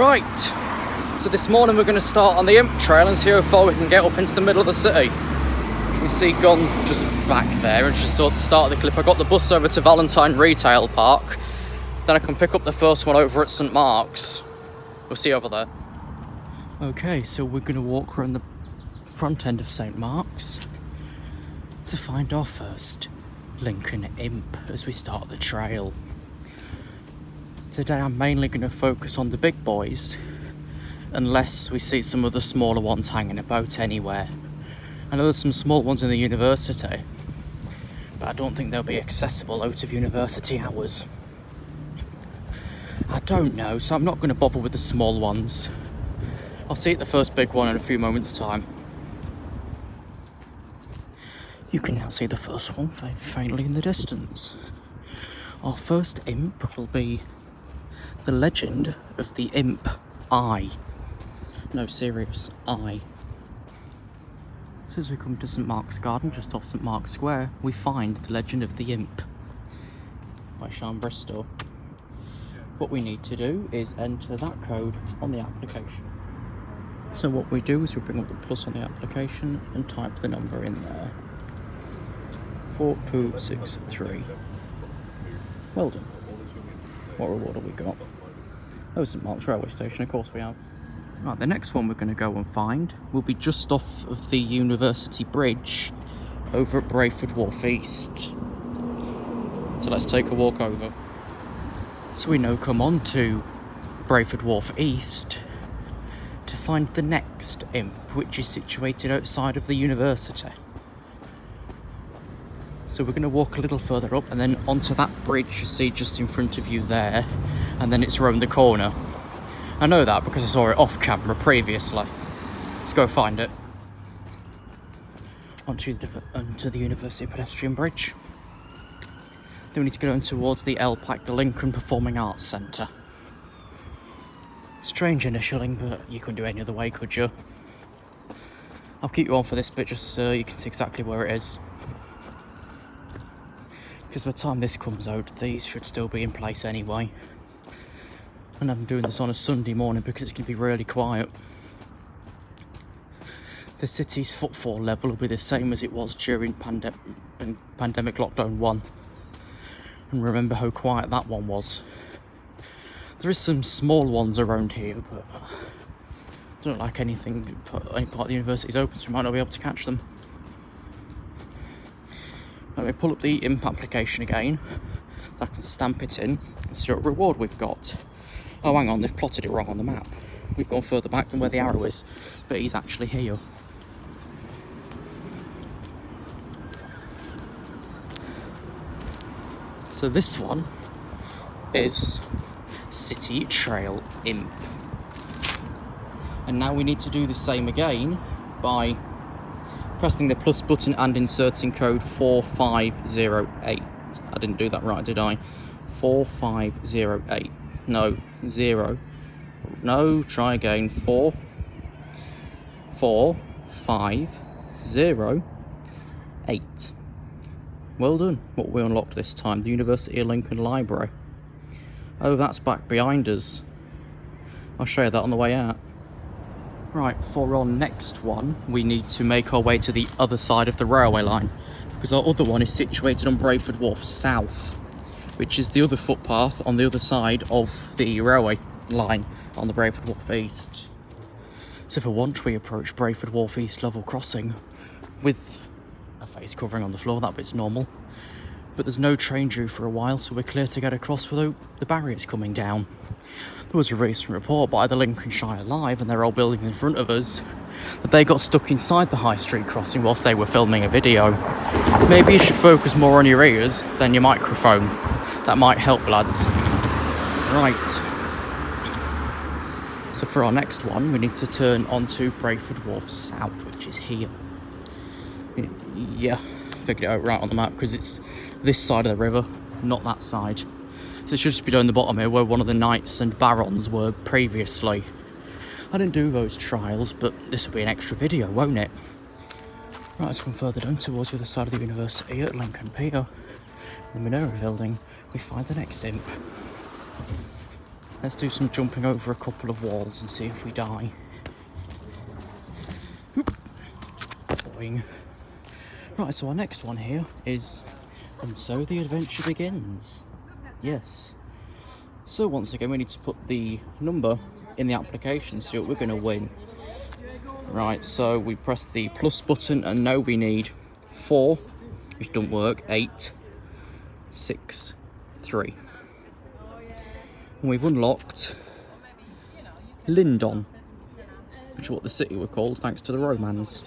Right, so this morning we're going to start on the Imp Trail and see how far we can get up into the middle of the city. You can see gone just back there, and just sort of start the clip. I got the bus over to Valentine Retail Park, then I can pick up the first one over at St Mark's. We'll see you over there. Okay, so we're going to walk around the front end of St Mark's to find our first Lincoln Imp as we start the trail. Today I'm mainly going to focus on the big boys, unless we see some of the smaller ones hanging about anywhere. I know there's some small ones in the university, but I don't think they'll be accessible out of university hours. I don't know, so I'm not going to bother with the small ones. I'll see the first big one in a few moments' time. You can now see the first one very faintly in the distance. Our first imp will be the legend of the Imp Eye. No, serious, Eye. So as we come to St Mark's Garden, just off St Mark's Square, we find the legend of the Imp by Sean Bristow. What we need to do is enter that code on the application. So what we do is we bring up the plus on the application and type the number in there. 4263. Well done. What reward have we got? Oh, St Mark's railway station, of course we have. Right, the next one we're going to go and find will be just off of the University Bridge over at Brayford Wharf East. So let's take a walk over. So we now come on to Brayford Wharf East to find the next imp, which is situated outside of the university. So we're going to walk a little further up and then onto that bridge you see just in front of you there, and then it's round the corner. I know that because I saw it off camera previously. Let's go find it. Onto the University Pedestrian Bridge. Then we need to go down towards the LPAC, the Lincoln Performing Arts Centre. Strange initialing, but you couldn't do any other way, could you? I'll keep you on for this bit just so you can see exactly where it is. Because by the time this comes out, these should still be in place anyway. And I'm doing this on a Sunday morning because it's going to be really quiet. The city's footfall level will be the same as it was during pandemic lockdown 1. And remember how quiet that one was. There is some small ones around here, but I don't like any part of the university is open, so we might not be able to catch them. Let me pull up the Imp application again. I can stamp it in and see what reward we've got. Oh, hang on, they've plotted it wrong on the map. We've gone further back than where the arrow is, but he's actually here. So this one is City Trail Imp. And now we need to do the same again by pressing the plus button and inserting code 4508. I didn't do that right, did I? 4508. No, 0. No, try again. 4508. Well done. What we unlocked this time? The University of Lincoln Library. Oh, that's back behind us. I'll show you that on the way out. Right, for our next one, we need to make our way to the other side of the railway line, because our other one is situated on Brayford Wharf South, which is the other footpath on the other side of the railway line on the Brayford Wharf East. So for once we approach Brayford Wharf East level crossing with a face covering on the floor, that bit's normal. But there's no train due for a while, so we're clear to get across without the barriers coming down. There was a recent report by the Lincolnshire Live and their old buildings in front of us that they got stuck inside the high street crossing whilst they were filming a video. Maybe you should focus more on your ears than your microphone. That might help, lads. Right. So for our next one, we need to turn onto Brayford Wharf South, which is here. Yeah, figured it out right on the map because it's this side of the river, not that side. So it should just be down the bottom here where one of the knights and barons were previously. I didn't do those trials, but this will be an extra video, won't it? Right, let's come further down towards the other side of the university at Lincoln Pier. In the Minerva building, we find the next imp. Let's do some jumping over a couple of walls and see if we die. Oop. Boing. Right, so our next one here is, and so the adventure begins. Yes. So once again, we need to put the number in the application, see what we're going to win. Right, so we press the plus button, and now we need 4, which don't work, 8, 6, 3. And we've unlocked Lindon, which is what the city were called, thanks to the Romans.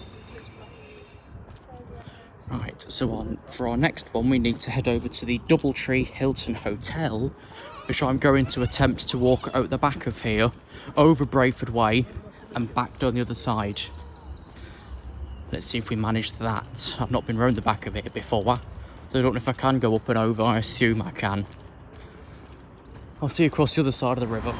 Right, so for our next one, we need to head over to the Doubletree Hilton Hotel, which I'm going to attempt to walk out the back of here, over Brayford Way, and back down the other side. Let's see if we manage that. I've not been round the back of it before, so I don't know if I can go up and over. I assume I can. I'll see you across the other side of the river.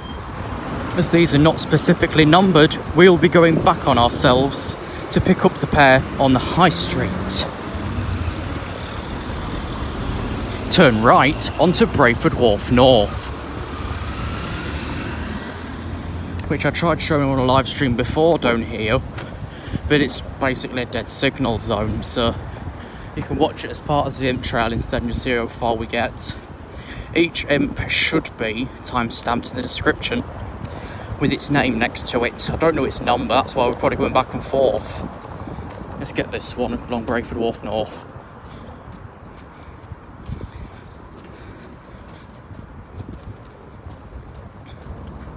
As these are not specifically numbered, we'll be going back on ourselves to pick up the pair on the high street. Turn right onto Brayford Wharf North, which I tried showing on a live stream before down here, but it's basically a dead signal zone, so you can watch it as part of the Imp Trail instead and just see how far we get. Each imp should be time-stamped in the description with its name next to it. I don't know its number, that's why we're probably going back and forth. Let's get this one along Brayford Wharf North.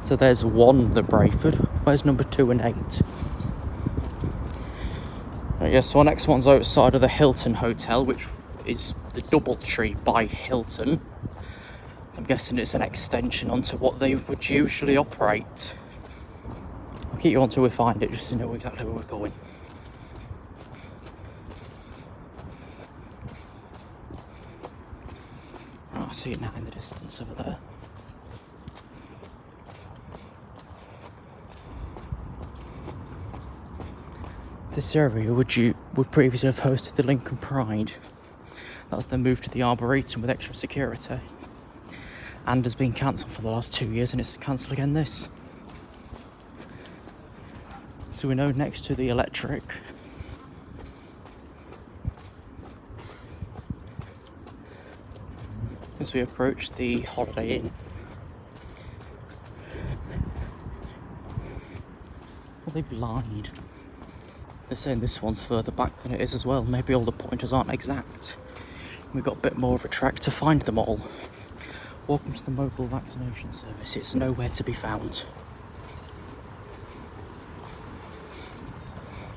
So there's 1, the Brayford. Where's number 2 and 8? Yes, so our next one's outside of the Hilton Hotel, which is the Doubletree by Hilton. I'm guessing it's an extension onto what they would usually operate. I'll keep you on until we find it, just to know exactly where we're going. Oh, I see it now in the distance over there. This area would previously have hosted the Lincoln Pride. That's then moved to the Arboretum with extra security, and has been cancelled for the last 2 years, and it's cancelled again this. So we're now next to the Electric. As we approach the Holiday Inn. Well, they've lied. They're saying this one's further back than it is as well. Maybe all the pointers aren't exact. We've got a bit more of a trek to find them all. Welcome to the mobile vaccination service. It's nowhere to be found.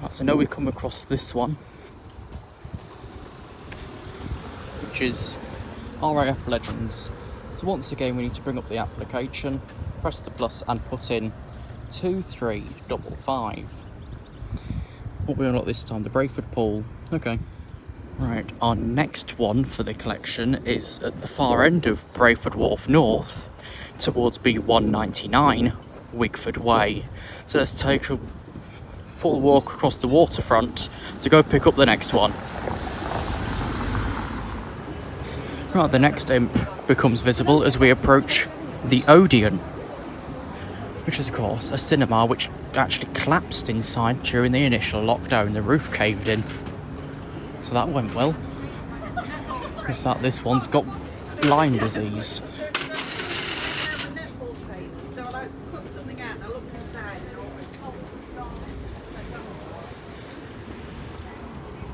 Right, so now we come across this one, which is RAF Legends. So once again, we need to bring up the application, press the plus, and put in 2355. What we unlock this time, the Brayford Pool. Okay. Right, our next one for the collection is at the far end of Brayford Wharf North, towards B199, Wigford Way. So let's take a full walk across the waterfront to go pick up the next one. Right, the next imp becomes visible as we approach the Odeon, which is of course a cinema which actually collapsed inside during the initial lockdown. The roof caved in, so that went well. Looks like this one's got Lyme disease.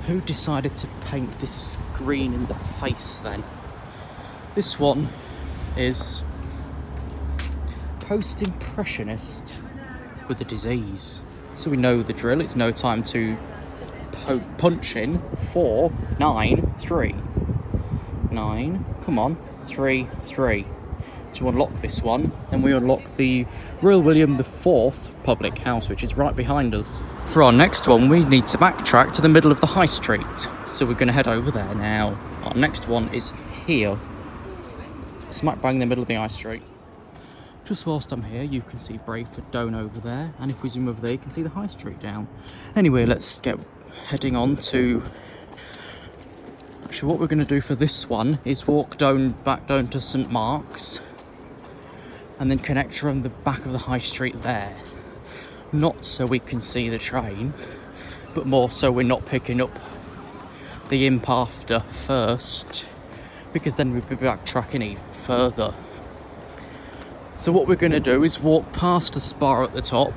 Who decided to paint this green in the face then? This one is Post-Impressionist with a disease. So we know the drill, it's no time to punch in 4, 9, 3. 9, come on, 3, 3. To unlock this one, then we unlock the Royal William IV public house, which is right behind us. For our next one, we need to backtrack to the middle of the high street. So we're going to head over there now. Our next one is here, smack bang in the middle of the high street. Just whilst I'm here, you can see Brayford down over there, and if we zoom over there, you can see the high street down. Anyway, let's get heading on to... Actually, what we're going to do for this one is walk back down to St Mark's, and then connect around the back of the high street there. Not so we can see the train, but more so we're not picking up the imp after first, because then we'd be backtracking even further. So what we're going to do is walk past the spar at the top,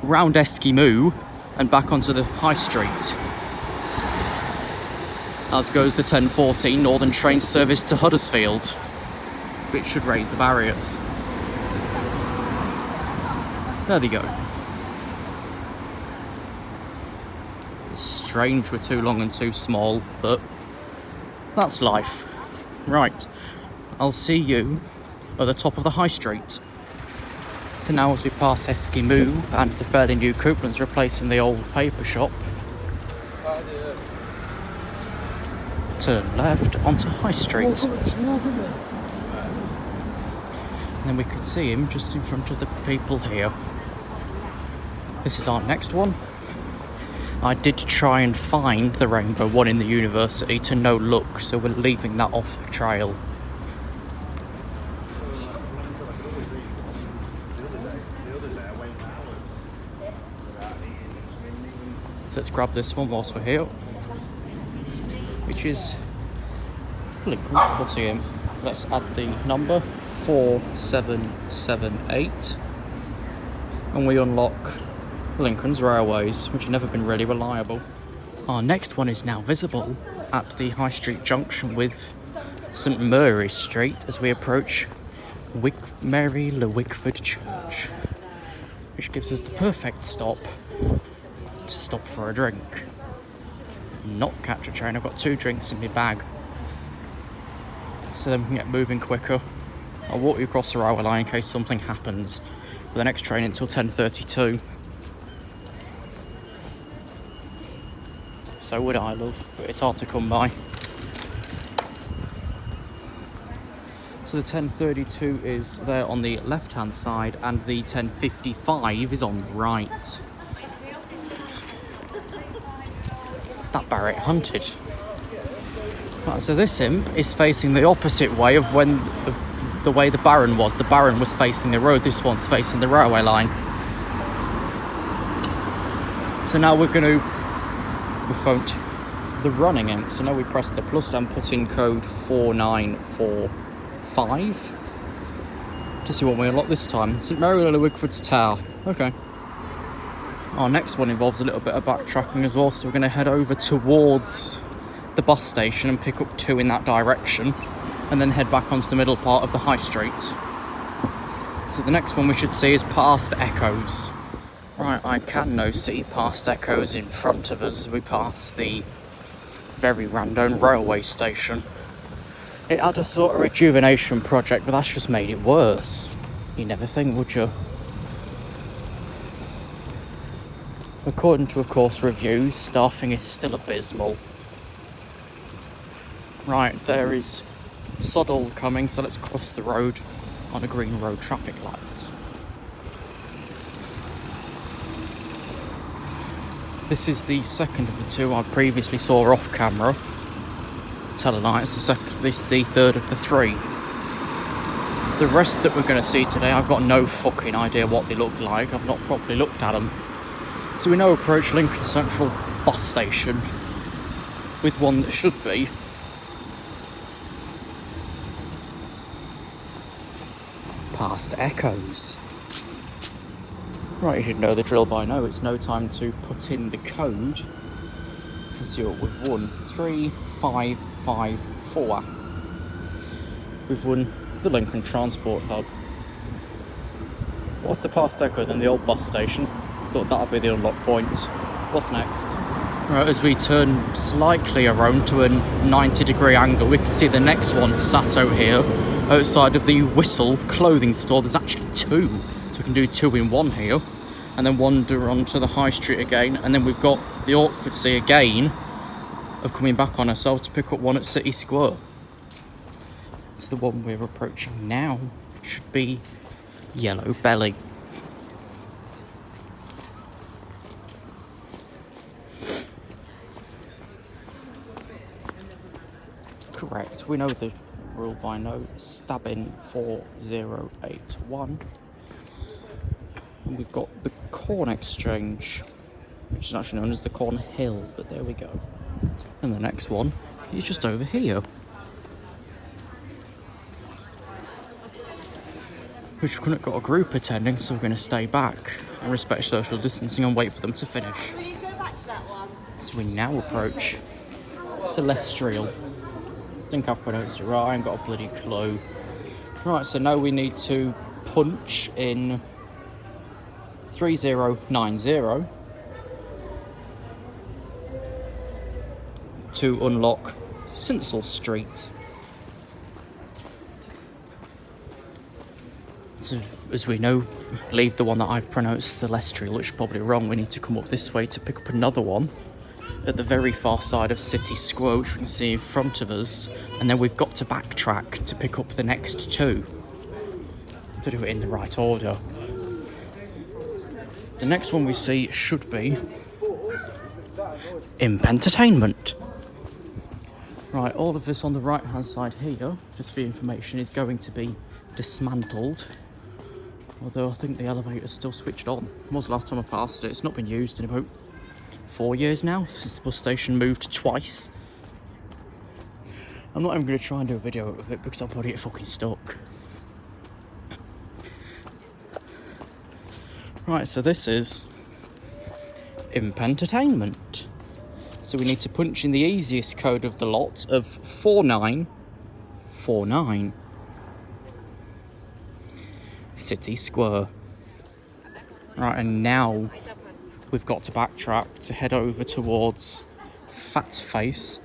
round Eskimo, and back onto the high street. As goes the 1014 Northern train service to Huddersfield, which should raise the barriers. There they go. It's strange we're too long and too small, but that's life. Right, I'll see you at the top of the high street. So now as we pass Eskimo and the fairly new Couplands replacing the old paper shop, turn left onto High Street. And then we can see him just in front of the people here. This is our next one. I did try and find the rainbow one in the university to no luck, so we're leaving that off the trail. So let's grab this one whilst we're here, which is Lincoln Footie Imp. Let's add the number 4778, and we unlock Lincoln's Railways, which have never been really reliable. Our next one is now visible at the High Street junction with St Mary's Street as we approach Mary Le Wickford Church, which gives us the perfect stop to stop for a drink. Not catch a train. I've got 2 drinks in my bag, so then we can get moving quicker. I'll walk you across the railway line in case something happens, but the next train until 10:32. So would I, love, but it's hard to come by. So the 10:32 is there on the left hand side, and the 10:55 is on the right. That Barrett hunted. Right, so this imp is facing the opposite way of the way the Baron was. The Baron was facing the road, this one's facing the railway line. So now we're going to phone the Running Imp. So now we press the plus and put in code 4945 to see what we unlock this time. St Mary Le Wickford's Tower. Okay. Our next one involves a little bit of backtracking as well, so we're going to head over towards the bus station and pick up 2 in that direction, and then head back onto the middle part of the high street. So the next one we should see is Past Echoes. Right, I can now see Past Echoes in front of us as we pass the very random railway station. It had a sort of rejuvenation project, but that's just made it worse. You never think, would you? According to, of course, reviews, staffing is still abysmal. Right, there is Soddle coming, so let's cross the road on a green road traffic light. This is the second of the 2 I previously saw off camera. Tell a lie, it's the second. This is the third of the 3. The rest that we're going to see today, I've got no fucking idea what they look like. I've not properly looked at them. So we now approach Lincoln Central bus station with one that should be Past Echoes. Right, you should know the drill by now. It's no time to put in the code. Let's see what we've won. 3554. We've won the Lincoln Transport Hub. What's the Past Echo then? The old bus station. Thought that'd be the unlock point. What's next? Right, as we turn slightly around to a 90-degree angle, we can see the next one sat out here outside of the Whistle clothing store. There's actually 2, so we can do 2 in 1 here, and then wander onto the high street again, and then we've got the awkwardity again of coming back on ourselves to pick up one at City Square. So the one we're approaching now should be Yellow Belly. Correct, we know the rule by no, stabbing 4081. And we've got the Corn Exchange, which is actually known as the Corn Hill, but there we go. And the next one is just over here, which we've currently got a group attending, so we're going to stay back and respect social distancing and wait for them to finish. Will you go back to that one? So we now approach Celestial. I think I've pronounced it right, I ain't got a bloody clue. Right, so now we need to punch in 3090 to unlock Sinsel Street. So, as we know, leave the one that I've pronounced Celestial, which is probably wrong. We need to come up this way to pick up another one at the very far side of City Square, which we can see in front of us, and then we've got to backtrack to pick up the next two to do it in the right order. The next one we see should be Imp-Entertainment. Right, all of this on the right hand side here, just for information, is going to be dismantled, although I think the elevator's still switched on. When was the last time I passed it? It's not been used in about 4 years now, since the bus station moved twice. I'm not even going to try and do a video of it because I'll probably get fucking stuck. Right, so this is Imp-Entertainment. So we need to punch in the easiest code of the lot of 4949. City Square. Right, and now we've got to backtrack to head over towards Fat Face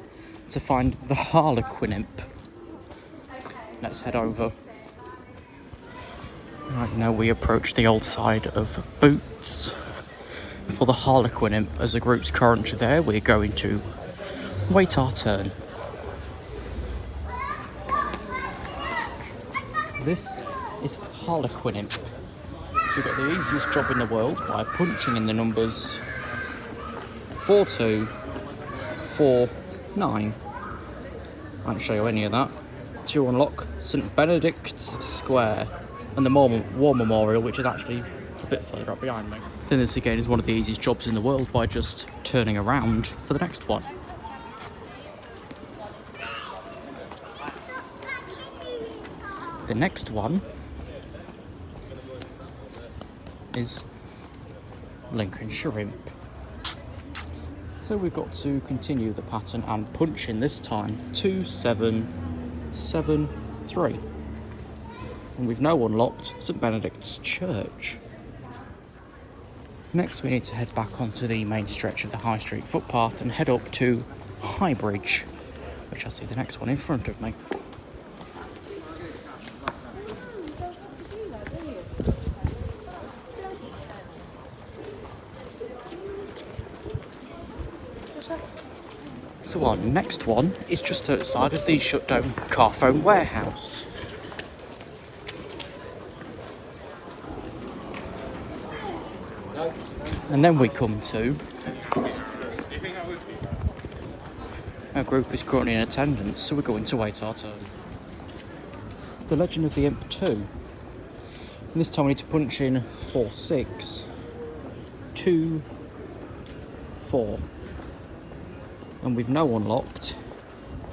to find the Harlequin Imp. Let's head over. Right, now we approach the old side of Boots for the Harlequin Imp. As the group's currently there, we're going to wait our turn. This is Harlequin Imp. So we've got the easiest job in the world by punching in the numbers 4249. I won't show you any of that. To unlock St Benedict's Square and the War Memorial, which is actually a bit further up behind me. Then this again is one of the easiest jobs in the world by just turning around for the next one. The next one is Lincolnshire Imp. So we've got to continue the pattern and punch in this time 2773. And we've now unlocked St Benedict's Church. Next we need to head back onto the main stretch of the High Street footpath and head up to Highbridge, which I see the next one in front of me. So our next one is just outside of the shut down Carphone warehouse. And then we come to our group is currently in attendance, so we're going to wait our turn. The Legend of the Imp 2. And this time we need to punch in 4624. And we've now unlocked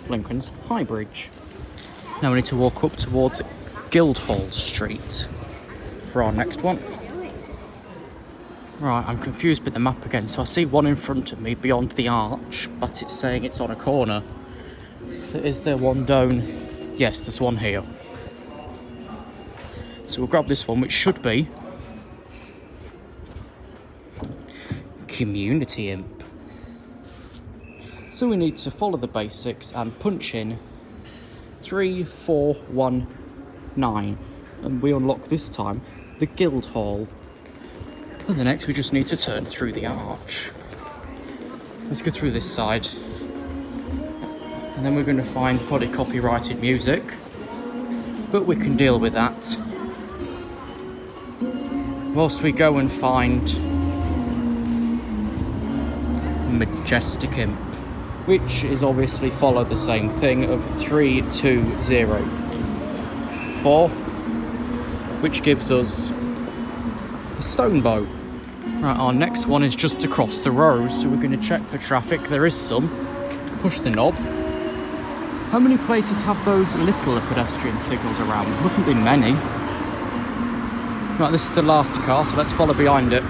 Lincoln's Highbridge. Now we need to walk up towards Guildhall Street for our next one. Right, I'm confused with the map again. So I see one in front of me beyond the arch, but it's saying it's on a corner. So is there one down? Yes, there's one here. So we'll grab this one, which should be Community Imp. So we need to follow the basics and punch in 3419, and we unlock this time the Guildhall. And the next we just need to turn through the arch. Let's go through this side. And then we're going to find probably copyrighted music, but we can deal with that whilst we go and find Majestic Imp. which is obviously follow the same thing of 3, 2, 0, 4, which gives us the stone bow. Right, our next one is just across the road, so we're going to check for traffic. There is some. Push the knob. How many places have those little pedestrian signals around? There mustn't be many. Right, this is the last car, so let's follow behind it.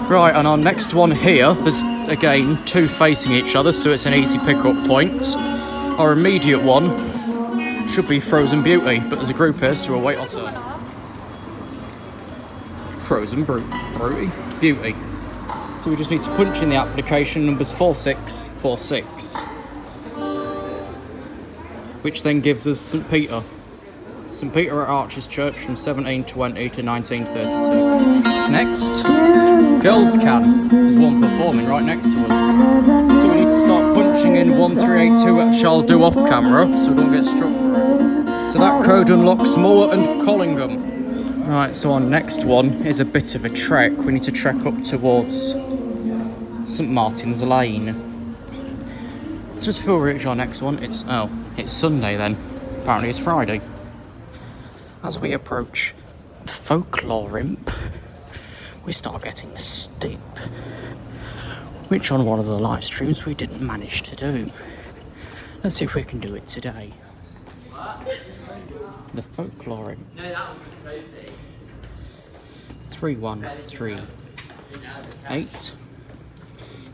Right, and our next one here, there's again 2 facing each other, so it's an easy pickup point. Our immediate one should be Frozen Beauty, but there's a group here, so we'll wait our turn. Frozen Beauty. So we just need to punch in the application numbers 4646, which then gives us St Peter. St Peter at Archer's Church from 1720 to 1932. Next, Girls Can. There's one performing right next to us. So we need to start punching in 1382, which I'll do off camera so we don't get struck for it. So that code unlocks Moore and Collingham. Right, so our next one is a bit of a trek. We need to trek up towards St Martin's Lane. Let's just before we reach our next one, it's Sunday then. Apparently it's Friday. As we approach the Folklore Imp, we start getting steep, which on one of the live streams we didn't manage to do. Let's see if we can do it today. The Folklore Imp. 3138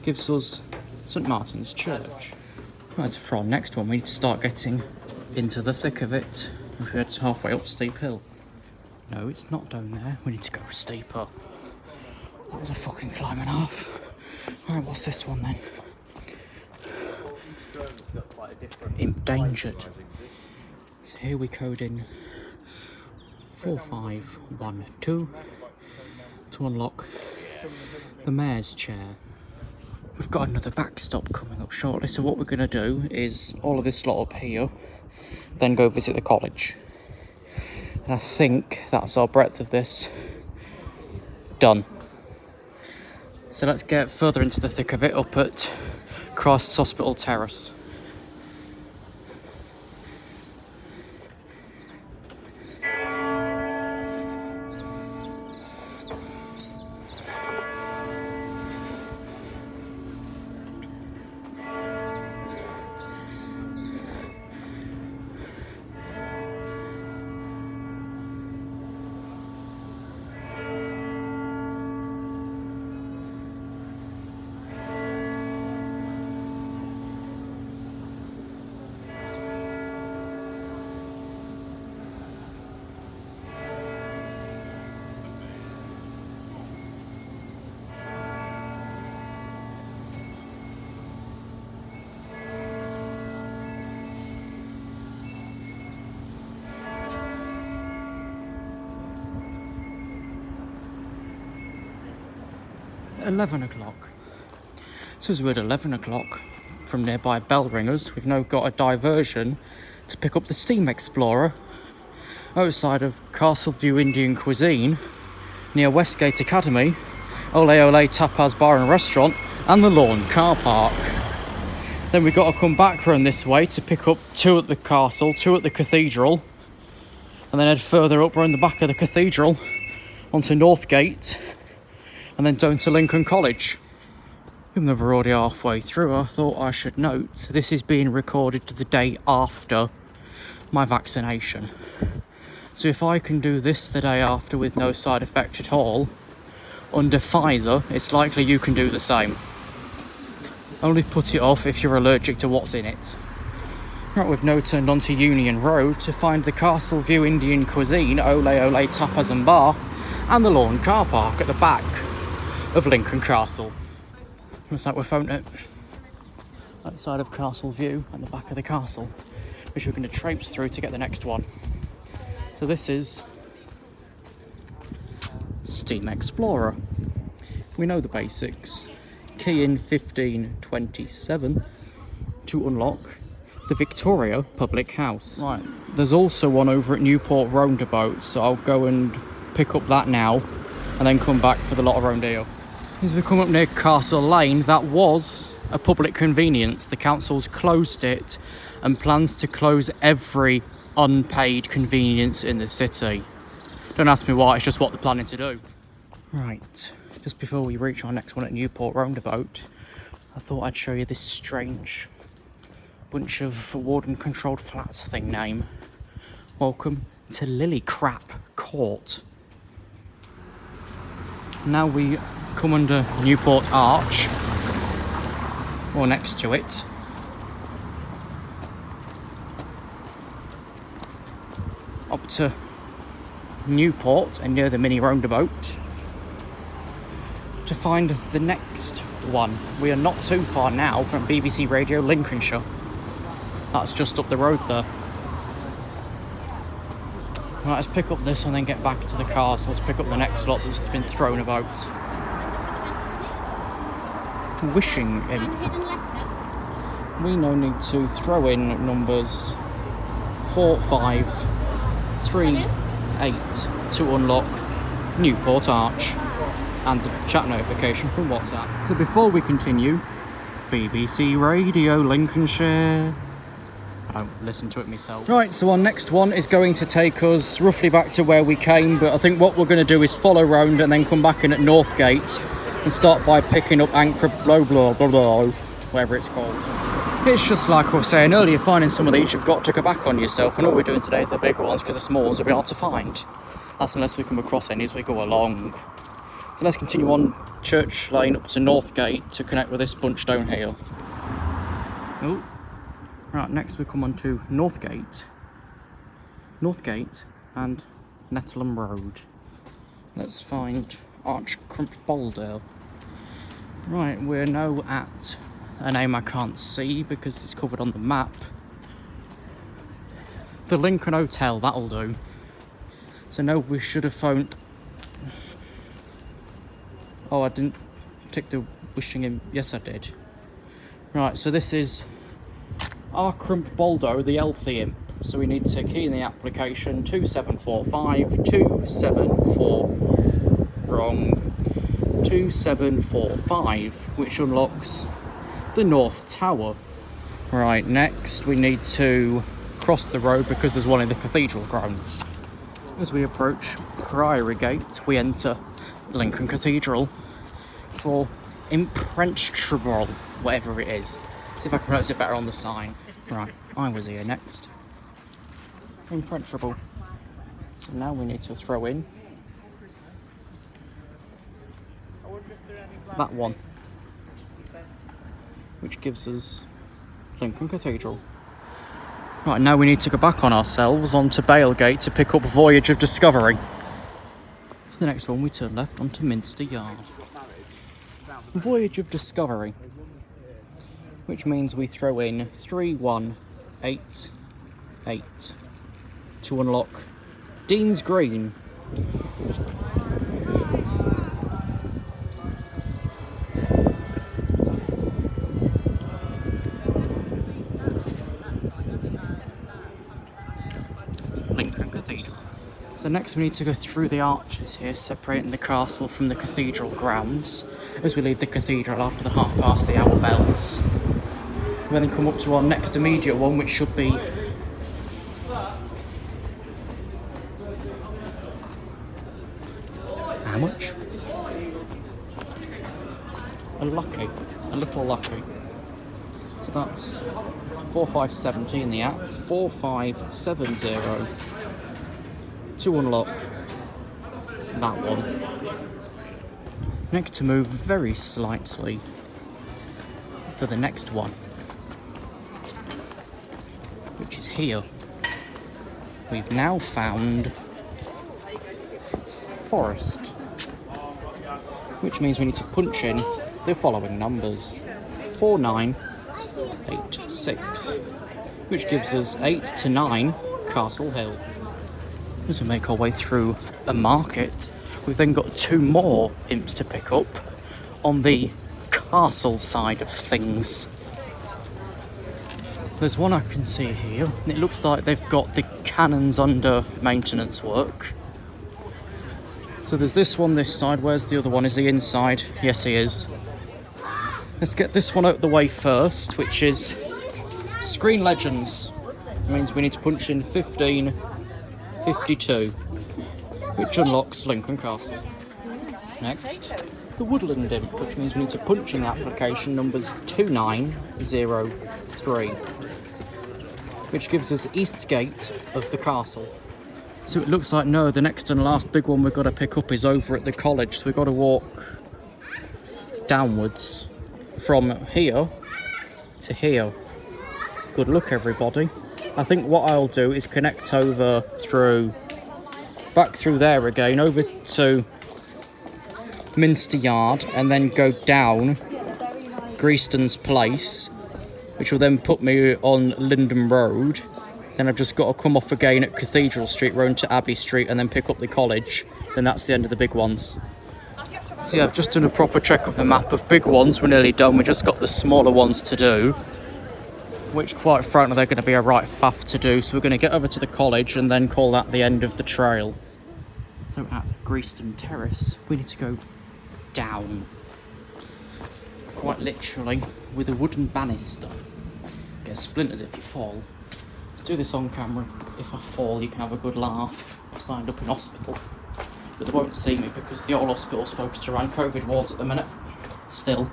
gives us St Martin's Church. Right, so for our next one, we need to start getting into the thick of it. We're halfway up steep hill. No, it's not down there. We need to go steeper. That was a fucking climb and a half. Alright, what's this one then? Imp-Dangered. So here we code in 4512 to unlock the mayor's chair. We've got another backstop coming up shortly, so what we're going to do is all of this lot up here, then go visit the college. And I think that's our breadth of this done. So let's get further into the thick of it up at Christ's Hospital Terrace. At 11 o'clock. So as we're at 11 o'clock from nearby bell ringers, we've now got a diversion to pick up the Steam Explorer outside of Castleview Indian Cuisine near Westgate Academy, Ole Ole Tapas Bar and Restaurant, and the Lawn Car Park. Then we've got to come back round this way to pick up 2 at the castle, 2 at the cathedral, and then head further up around the back of the cathedral onto Northgate, and then down to Lincoln College. Even though we're already halfway through, I thought I should note this is being recorded the day after my vaccination. So if I can do this the day after with no side effect at all, under Pfizer, it's likely you can do the same. Only put it off if you're allergic to what's in it. Right, we've now turned onto Union Road to find the Castleview Indian Cuisine, Ole Ole Tapas and Bar, and the Lawn Car Park at the back of Lincoln Castle. Looks like we found it. Outside of Castle View and the back of the castle, which we're going to traipse through to get the next one. So this is Steam Explorer. We know the basics. Key in 1527 to unlock the Victoria Public House. Right, there's also one over at Newport Roundabout, so I'll go and pick up that now and then come back for the lot around here. As we come up near Castle Lane, that was a public convenience. The council's closed it and plans to close every unpaid convenience in the city. Don't ask me why, it's just what they're planning to do. Right, just before we reach our next one at Newport Roundabout, I thought I'd show you this strange bunch of warden controlled flats thing name. Welcome to Lillycrap Court. Now we come under Newport Arch, or next to it. Up to Newport and near the mini roundabout to find the next one. We are not too far now from BBC Radio Lincolnshire. That's just up the road there. Right, let's pick up this and then get back to the car, so let's pick up the next lot that's been thrown about. Wishing Imp. We now need to throw in numbers 4, 5, 3, 8 to unlock Newport Arch and the chat notification from WhatsApp. So before we continue, BBC Radio Lincolnshire. I don't listen to it myself. Right, so our next one is going to take us roughly back to where we came, but I think what we're going to do is follow round and then come back in at Northgate and start by picking up Arcimpboldo, whatever it's called. It's just like I was saying earlier, finding some of these you've got to go back on yourself, and all we're doing today is the bigger ones because the small ones will be hard to find. That's unless we come across any as we go along. So let's continue on Church Lane up to Northgate to connect with this bunch down here. Oh. Right, next we come on to Northgate and Netleham Road. Let's find Arcimpboldo. Right, we're now at a name I can't see because it's covered on the map. The Lincoln Hotel, that'll do. So no, we should have found... Oh, I didn't tick the Wishing Imp. Yes, I did. Right, so this is Arcimpboldo, the Healthy Imp. So we need to key in the application 2745 274 wrong 2745, which unlocks the North Tower. Right, next we need to cross the road because there's one in the cathedral grounds. As we approach Priory Gate, we enter Lincoln Cathedral for Imprentrable, whatever it is. See if I can pronounce it better on the sign. Right, I was here next. Imprentrable. So now we need to throw in that one, which gives us Lincoln Cathedral. Right, now we need to go back on ourselves onto Bailgate to pick up Voyage of Discovery. For the next one, we turn left onto Minster Yard. Voyage of Discovery, which means we throw in 3188 to unlock Dean's Green. Lincoln Cathedral. So next we need to go through the arches here, separating the castle from the cathedral grounds, as we leave the cathedral after the hour bells. We then come up to our next immediate one, which should be how much? A little lucky. So that's 4570 in the app, 4570 to unlock that one. Next to move very slightly for the next one, which is here. We've now found Forest, which means we need to punch in the following numbers: 4986, which gives us 8 to 9 Castle Hill. As we make our way through a market, we've then got 2 more imps to pick up on the castle side of things. There's one I can see here, and it looks like they've got the cannons under maintenance work. So there's this one this side. Where's the other one? Is he inside? Yes, he is. Let's get this one out of the way first, which is Screen Legends. It means we need to punch in 1552, which unlocks Lincoln Castle. Next, the Woodland Imp, which means we need to punch in the application numbers 2903, which gives us East Gate of the castle. So it looks like, no, the next and last big one we've got to pick up is over at the college, so we've got to walk downwards from here to here. Good luck, everybody. I think what I'll do is connect over back through there again, over to Minster Yard, and then go down Greaston's Place, which will then put me on Linden Road. Then I've just got to come off again at Cathedral Street, round to Abbey Street, and then pick up the college. Then that's the end of the big ones. So yeah, I've just done a proper check of the map of big ones. We're nearly done. We've just got the smaller ones to do, which quite frankly they're going to be a right faff to do. So we're going to get over to the college and then call that the end of the trail. So at Greaston Terrace, we need to go down, quite literally, with a wooden banister. Get splinters if you fall. Let's do this on camera. If I fall, you can have a good laugh. I signed up in hospital, but they won't see me because the old hospital's focused around COVID wards at the minute. Still,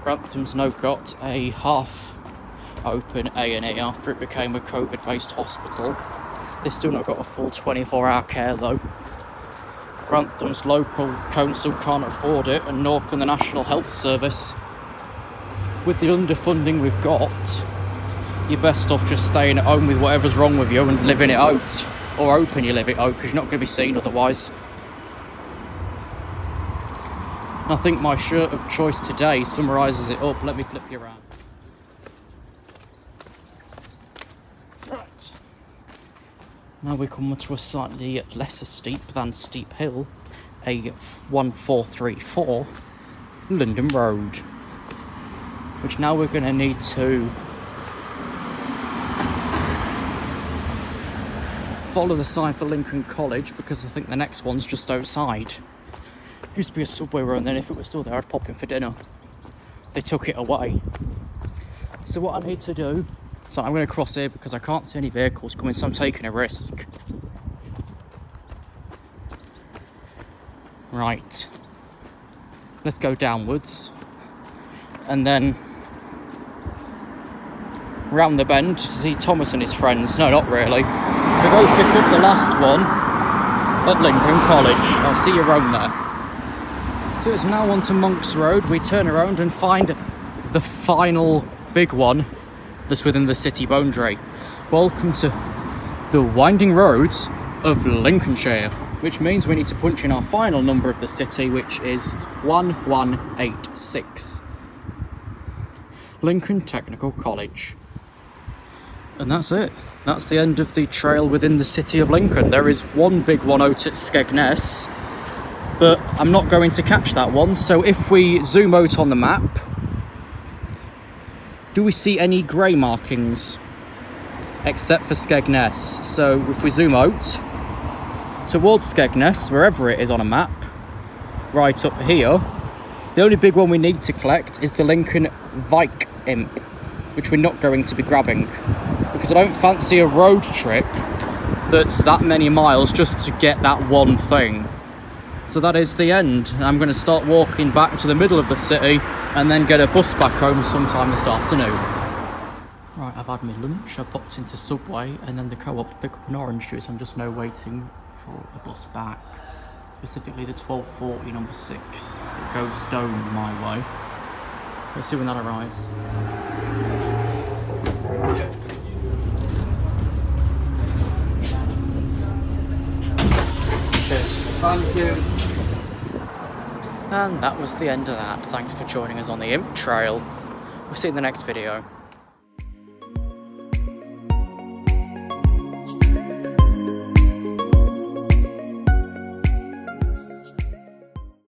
Grantham's now got a half open A&E after it became a COVID-based hospital. They've still not got a full 24-hour care though. Grantham's local council can't afford it, and nor can the National Health Service. With the underfunding we've got, you're best off just staying at home with whatever's wrong with you and living it out. Or hoping you live it out, because you're not going to be seen otherwise. And I think my shirt of choice today summarises it up. Let me flip you around. Right. Now we come to a slightly lesser steep than steep hill, a 1434 Linden Road, which now we're going to need to follow the sign for Lincoln College, because I think the next one's just outside. Used to be a subway road, and then if it was still there I'd pop in for dinner. They took it away. So what I need to do, so I'm going to cross here because I can't see any vehicles coming, so I'm taking a risk. Right. Let's go downwards. And then round the bend to see Thomas and his friends. No, not really. We'll go pick up the last one at Lincoln College. I'll see you around there. So it's now on to Monk's Road. We turn around and find the final big one that's within the city boundary. Welcome to the winding roads of Lincolnshire, which means we need to punch in our final number of the city, which is 1186. Lincoln Technical College. And that's it. That's the end of the trail within the city of Lincoln. There is one big one out at Skegness, but I'm not going to catch that one. So if we zoom out on the map, do we see any grey markings? Except for Skegness. So if we zoom out towards Skegness, wherever it is on a map, right up here, the only big one we need to collect is the Lincoln Imp, which we're not going to be grabbing, because I don't fancy a road trip that's that many miles just to get that one thing. So that is the end. I'm going to start walking back to the middle of the city and then get a bus back home sometime this afternoon. Right, I've had my lunch, I popped into Subway and then the co-op to pick up an orange juice. I'm just now waiting for a bus back, specifically the 1240 number 6. It goes down my way. Let's see when that arrives. Cheers. Thank you. And that was the end of that. Thanks for joining us on the Imp Trail. We'll see you in the next video.